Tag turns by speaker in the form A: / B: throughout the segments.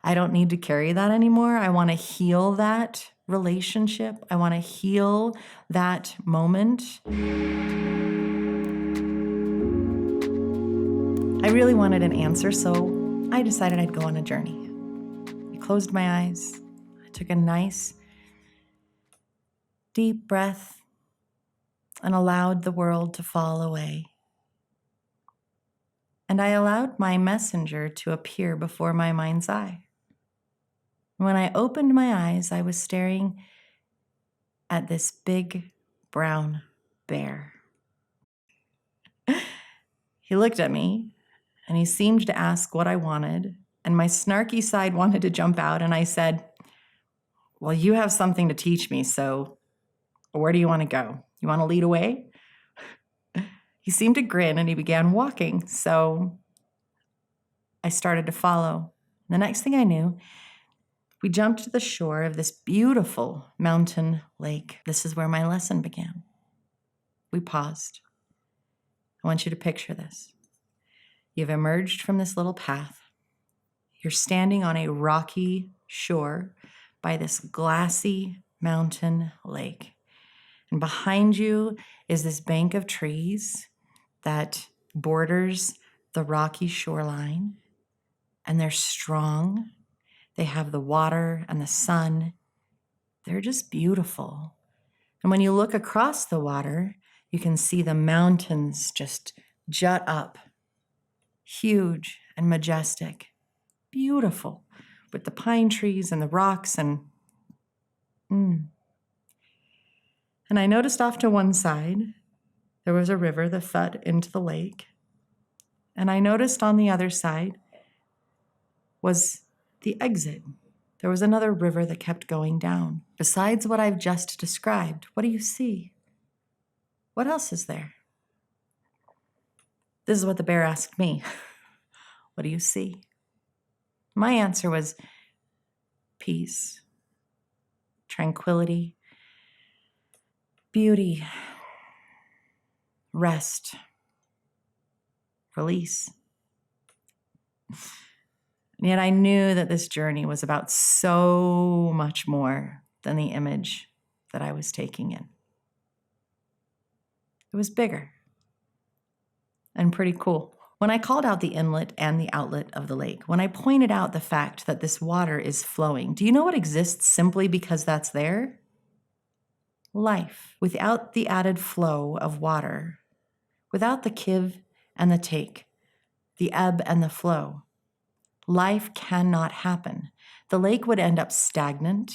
A: I don't need to carry that anymore. I want to heal that relationship. I want to heal that moment. I really wanted an answer, so I decided I'd go on a journey. I closed my eyes. I took a nice, deep breath and allowed the world to fall away. And I allowed my messenger to appear before my mind's eye. When I opened my eyes, I was staring at this big brown bear. He looked at me and he seemed to ask what I wanted, and my snarky side wanted to jump out, and I said, well, you have something to teach me, so where do you want to go? You want to lead away? He seemed to grin and he began walking, so I started to follow. The next thing I knew, we jumped to the shore of this beautiful mountain lake. This is where my lesson began. We paused. I want you to picture this. You've emerged from this little path. You're standing on a rocky shore by this glassy mountain lake. And behind you is this bank of trees that borders the rocky shoreline. And they're strong. They have the water and the sun. They're just beautiful. And when you look across the water, you can see the mountains just jut up, huge and majestic, beautiful, with the pine trees and the rocks and I noticed off to one side, there was a river that fed into the lake. And I noticed on the other side was the exit. There was another river that kept going down. Besides what I've just described, what do you see? What else is there? This is what the bear asked me. What do you see? My answer was peace, tranquility, beauty, rest, release. And yet I knew that this journey was about so much more than the image that I was taking in. It was bigger and pretty cool. When I called out the inlet and the outlet of the lake, when I pointed out the fact that this water is flowing, do you know what exists simply because that's there? Life. Without the added flow of water, without the give and the take, the ebb and the flow, life cannot happen. The lake would end up stagnant,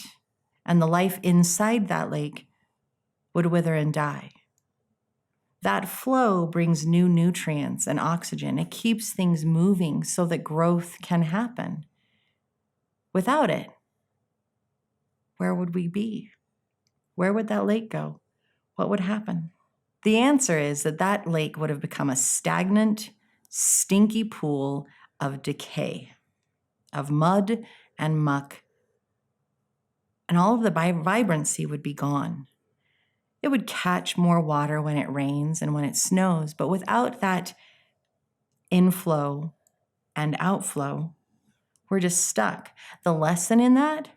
A: and the life inside that lake would wither and die. That flow brings new nutrients and oxygen. It keeps things moving so that growth can happen. Without it, where would we be? Where would that lake go? What would happen? The answer is that that lake would have become a stagnant, stinky pool of decay, of mud and muck, and all of the vibrancy would be gone. It would catch more water when it rains and when it snows, but without that inflow and outflow, we're just stuck. The lesson in that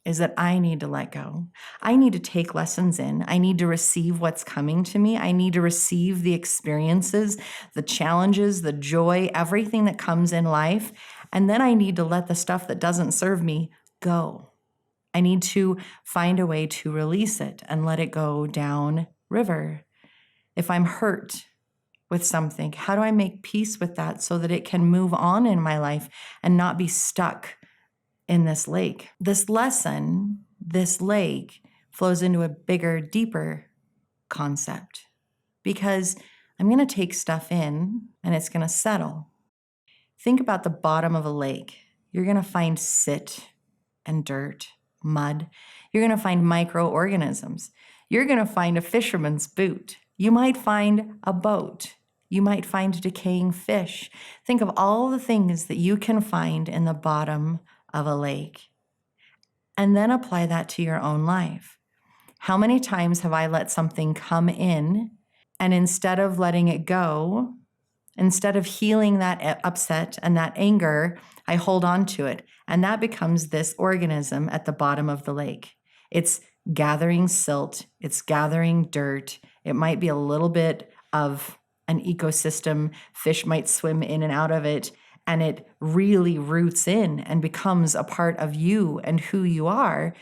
A: is that I need to let go. I need to take lessons in. I need to receive what's coming to me. I need to receive the experiences, the challenges, the joy, everything that comes in life. And then I need to let the stuff that doesn't serve me go. I need to find a way to release it and let it go down river. If I'm hurt with something, how do I make peace with that so that it can move on in my life and not be stuck in this lake? This lesson, this lake, flows into a bigger, deeper concept because I'm going to take stuff in and it's going to settle. Think about the bottom of a lake. You're going to find soot and dirt, mud. You're going to find microorganisms. You're going to find a fisherman's boot. You might find a boat. You might find decaying fish. Think of all the things that you can find in the bottom of a lake, and then apply that to your own life. How many times have I let something come in, and instead of letting it go, instead of healing that upset and that anger, I hold on to it, and that becomes this organism at the bottom of the lake. It's gathering silt, it's gathering dirt. It might be a little bit of an ecosystem. Fish might swim in and out of it, and it really roots in and becomes a part of you and who you are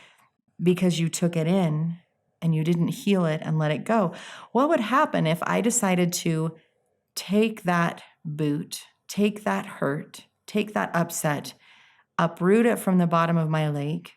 A: because you took it in and you didn't heal it and let it go. What would happen if I decided to take that boot, take that hurt, take that upset, uproot it from the bottom of my lake?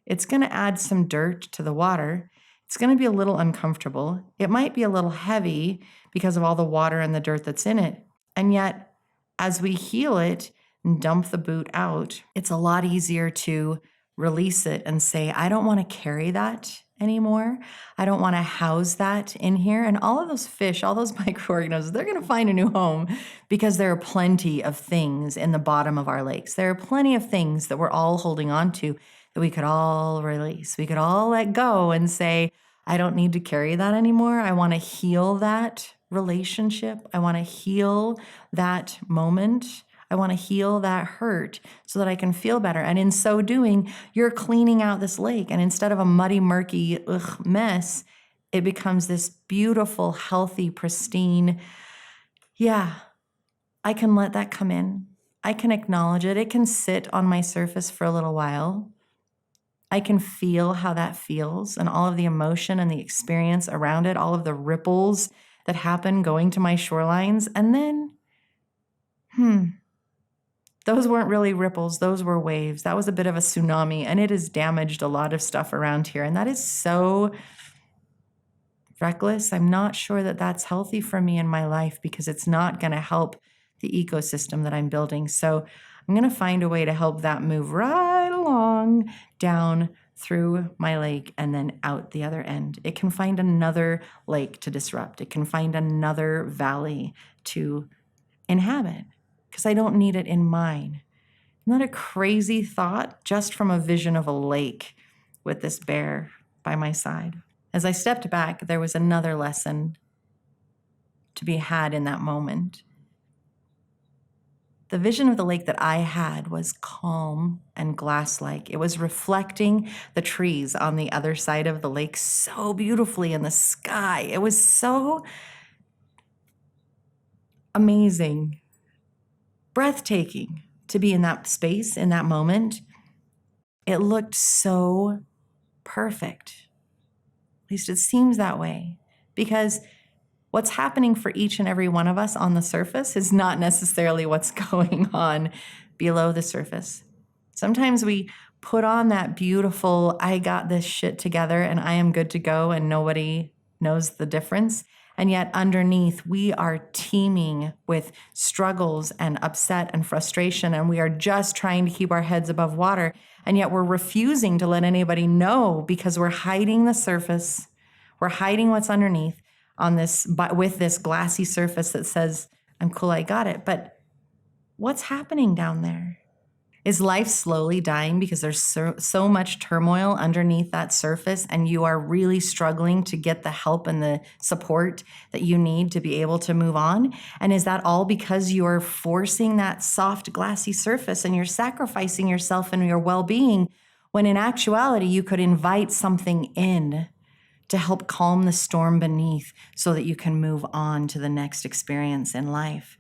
A: It's going to add some dirt to the water. It's going to be a little uncomfortable. It might be a little heavy because of all the water and the dirt that's in it. And yet, as we heal it and dump the boot out, it's a lot easier to release it and say, I don't want to carry that anymore. I don't want to house that in here. And all of those fish, all those microorganisms, they're going to find a new home because there are plenty of things in the bottom of our lakes. There are plenty of things that we're all holding on to that we could all release. We could all let go and say, I don't need to carry that anymore. I want to heal that relationship. I want to heal that moment. I want to heal that hurt so that I can feel better. And in so doing, you're cleaning out this lake. And instead of a muddy, murky mess, it becomes this beautiful, healthy, pristine, yeah, I can let that come in. I can acknowledge it. It can sit on my surface for a little while. I can feel how that feels and all of the emotion and the experience around it, all of the ripples that happen going to my shorelines. And then, those weren't really ripples. Those were waves. That was a bit of a tsunami, and it has damaged a lot of stuff around here. And that is so reckless. I'm not sure that that's healthy for me in my life because it's not going to help the ecosystem that I'm building. So I'm going to find a way to help that move right along down through my lake and then out the other end. It can find another lake to disrupt. It can find another valley to inhabit because I don't need it in mine. Isn't that a crazy thought just from a vision of a lake with this bear by my side? As I stepped back, there was another lesson to be had in that moment. The vision of the lake that I had was calm and glass-like. It was reflecting the trees on the other side of the lake so beautifully in the sky. It was so amazing, breathtaking to be in that space, in that moment. It looked so perfect. At least it seems that way, because what's happening for each and every one of us on the surface is not necessarily what's going on below the surface. Sometimes we put on that beautiful, I got this shit together and I am good to go and nobody knows the difference. And yet underneath, we are teeming with struggles and upset and frustration, and we are just trying to keep our heads above water. And yet we're refusing to let anybody know because we're hiding the surface. We're hiding what's underneath on this, with this glassy surface that says, I'm cool, I got it. But what's happening down there? Is life slowly dying because there's so much turmoil underneath that surface and you are really struggling to get the help and the support that you need to be able to move on? And is that all because you're forcing that soft, glassy surface and you're sacrificing yourself and your well-being, when in actuality you could invite something in to help calm the storm beneath so that you can move on to the next experience in life?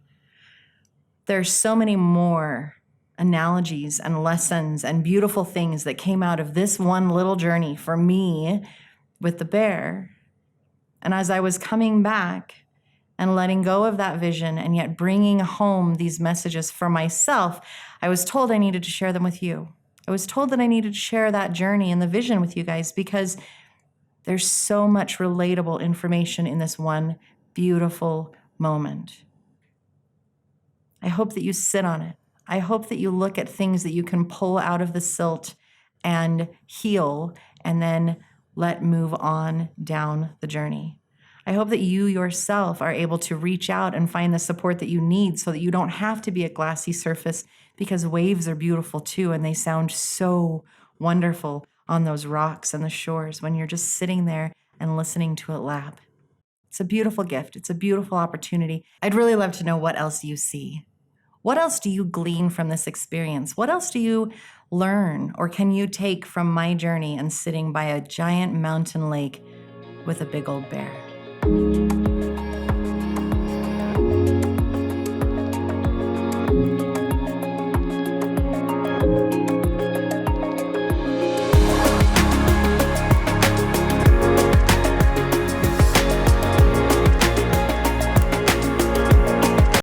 A: There's so many more analogies and lessons and beautiful things that came out of this one little journey for me with the bear. And as I was coming back and letting go of that vision and yet bringing home these messages for myself, I was told I needed to share them with you. I was told that I needed to share that journey and the vision with you guys because there's so much relatable information in this one beautiful moment. I hope that you sit on it. I hope that you look at things that you can pull out of the silt and heal and then let move on down the journey. I hope that you yourself are able to reach out and find the support that you need so that you don't have to be a glassy surface, because waves are beautiful too, and they sound so wonderful on those rocks and the shores when you're just sitting there and listening to it lap. It's a beautiful gift. It's a beautiful opportunity. I'd really love to know what else you see. What else do you glean from this experience? What else do you learn or can you take from my journey and sitting by a giant mountain lake with a big old bear?